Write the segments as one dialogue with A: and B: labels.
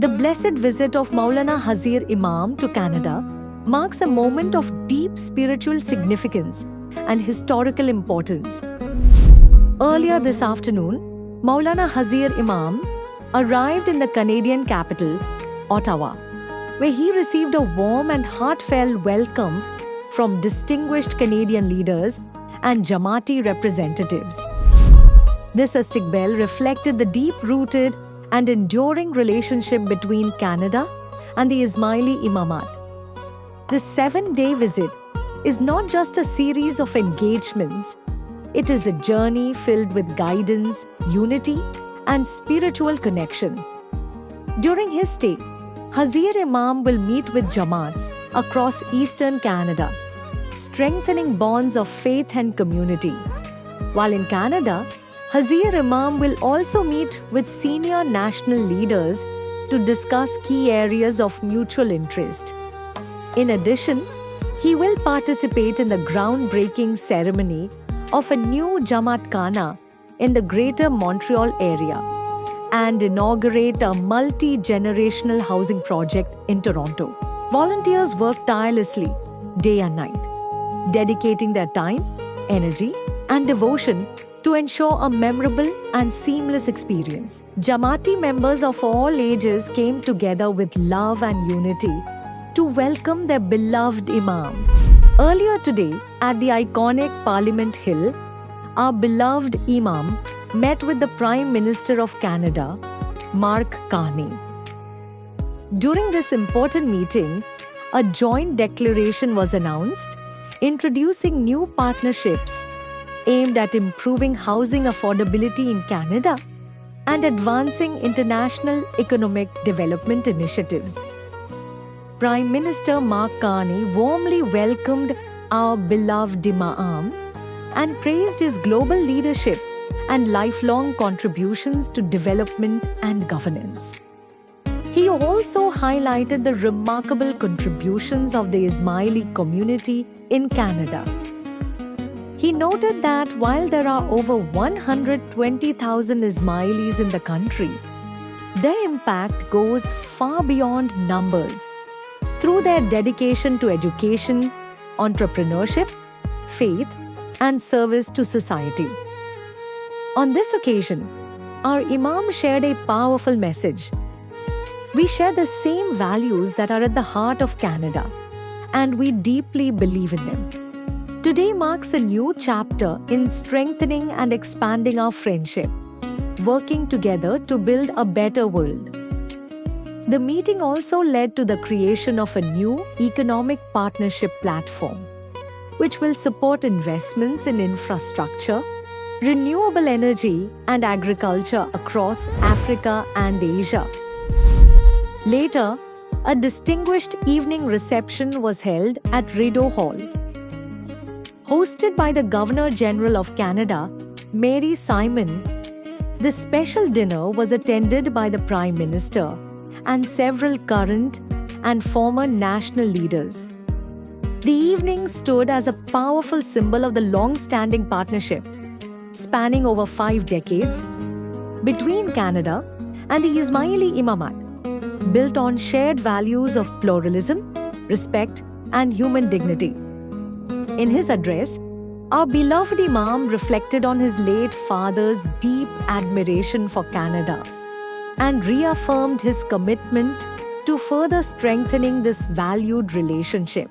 A: The blessed visit of Mawlana Hazar Imam to Canada marks a moment of deep spiritual significance and historical importance. Earlier this afternoon, Mawlana Hazar Imam arrived in the Canadian capital, Ottawa, where he received a warm and heartfelt welcome from distinguished Canadian leaders and Jamati representatives. This istiqbal reflected the deep-rooted and enduring relationship between Canada and the Ismaili Imamat. This 7-day visit is not just a series of engagements, it is a journey filled with guidance, unity, and spiritual connection. During his stay, Hazar Imam will meet with Jamats across eastern Canada, strengthening bonds of faith and community. While in Canada, Hazar Imam will also meet with senior national leaders to discuss key areas of mutual interest. In addition, he will participate in the groundbreaking ceremony of a new Jamat Khana in the Greater Montreal area and inaugurate a multi-generational housing project in Toronto. Volunteers work tirelessly, day and night, dedicating their time, energy, and devotion to ensure a memorable and seamless experience. Jamati members of all ages came together with love and unity to welcome their beloved Imam. Earlier today, at the iconic Parliament Hill, our beloved Imam met with the Prime Minister of Canada, Mark Carney. During this important meeting, a joint declaration was announced, introducing new partnerships aimed at improving housing affordability in Canada and advancing international economic development initiatives. Prime Minister Mark Carney warmly welcomed our beloved Imam and praised his global leadership and lifelong contributions to development and governance. He also highlighted the remarkable contributions of the Ismaili community in Canada. He noted that while there are over 120,000 Ismailis in the country, their impact goes far beyond numbers through their dedication to education, entrepreneurship, faith, and service to society. On this occasion, our Imam shared a powerful message. We share the same values that are at the heart of Canada, and we deeply believe in them. Today marks a new chapter in strengthening and expanding our friendship, working together to build a better world. The meeting also led to the creation of a new economic partnership platform, which will support investments in infrastructure, renewable energy, and agriculture across Africa and Asia. Later, a distinguished evening reception was held at Rideau Hall. Hosted by the Governor-General of Canada, Mary Simon, the special dinner was attended by the Prime Minister and several current and former national leaders. The evening stood as a powerful symbol of the long-standing partnership, spanning over 5 decades, between Canada and the Ismaili Imamat, built on shared values of pluralism, respect, and human dignity. In his address, our beloved Imam reflected on his late father's deep admiration for Canada and reaffirmed his commitment to further strengthening this valued relationship.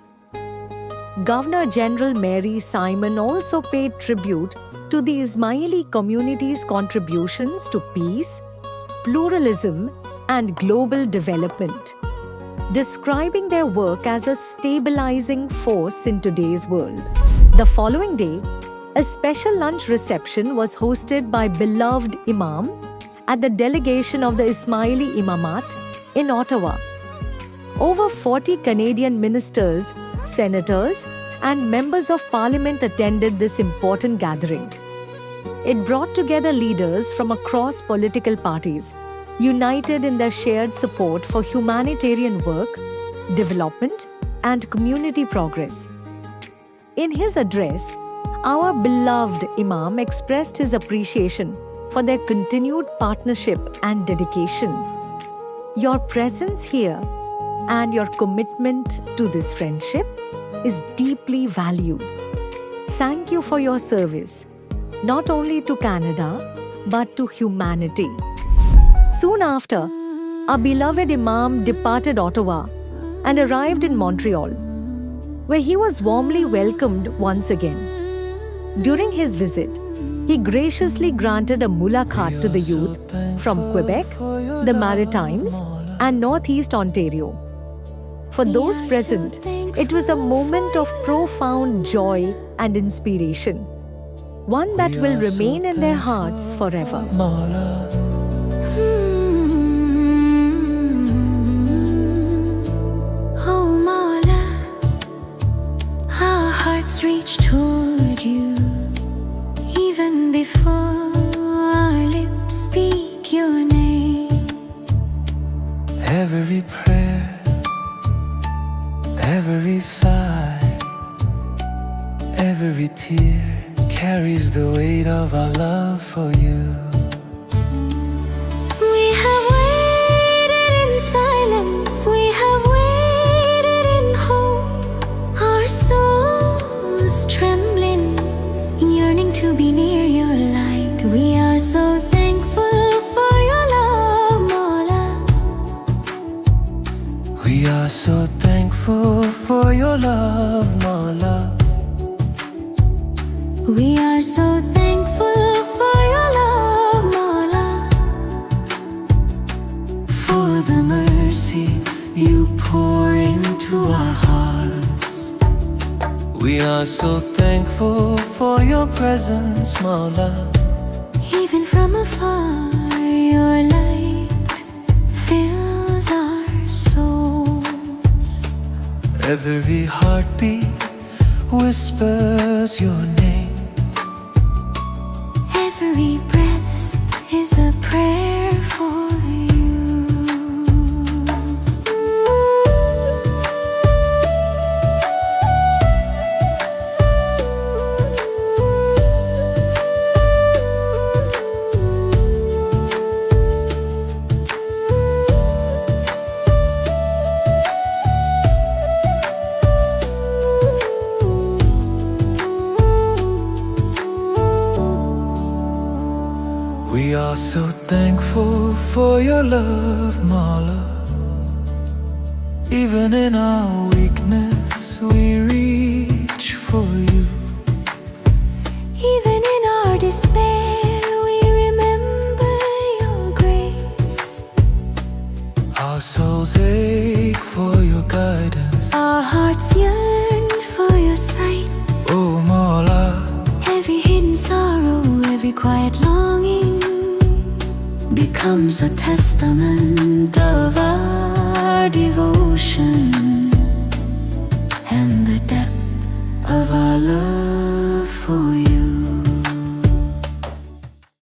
A: Governor-General Mary Simon also paid tribute to the Ismaili community's contributions to peace, pluralism, and global development, describing their work as a stabilizing force in today's world. The following day, a special lunch reception was hosted by beloved Imam at the Delegation of the Ismaili Imamat in Ottawa. Over 40 Canadian ministers, senators, and members of parliament attended this important gathering. It brought together leaders from across political parties, united in their shared support for humanitarian work, development, and community progress. In his address, our beloved Imam expressed his appreciation for their continued partnership and dedication. Your presence here and your commitment to this friendship is deeply valued. Thank you for your service, not only to Canada, but to humanity. Soon after, our beloved Imam departed Ottawa and arrived in Montreal, where he was warmly welcomed once again. During his visit, he graciously granted a mulaqat to the youth from Quebec, the Maritimes, and Northeast Ontario. For those present, it was a moment of profound joy and inspiration, one that will remain in their hearts forever.
B: Oh Mawla, our hearts reach toward you, even before our lips speak your name.
C: Every prayer, every sigh, every tear carries the weight of our love for you.
B: We have waited in silence, we have waited in hope, our souls trembling, yearning to be near your light. We are so thankful for your love, Mawla.
C: We are so thankful for your love, Mawla.
B: We are so thankful for your love, Mawla,
C: For the mercy you pour into our hearts. We are so thankful for your presence, Mawla.
B: even from afar, your light fills our souls.
C: Every heartbeat whispers your name.
B: Every breath is a prayer for you.
C: We are so thankful for your love, Mawla. Even in our weakness, we reach for you.
B: Even in our despair, we remember your grace.
C: Our souls ache for your guidance.
B: Our hearts yearn for your sight.
C: Oh, Mawla.
B: Every hidden sorrow, every quiet longing becomes a testament of our devotion and the depth of our love.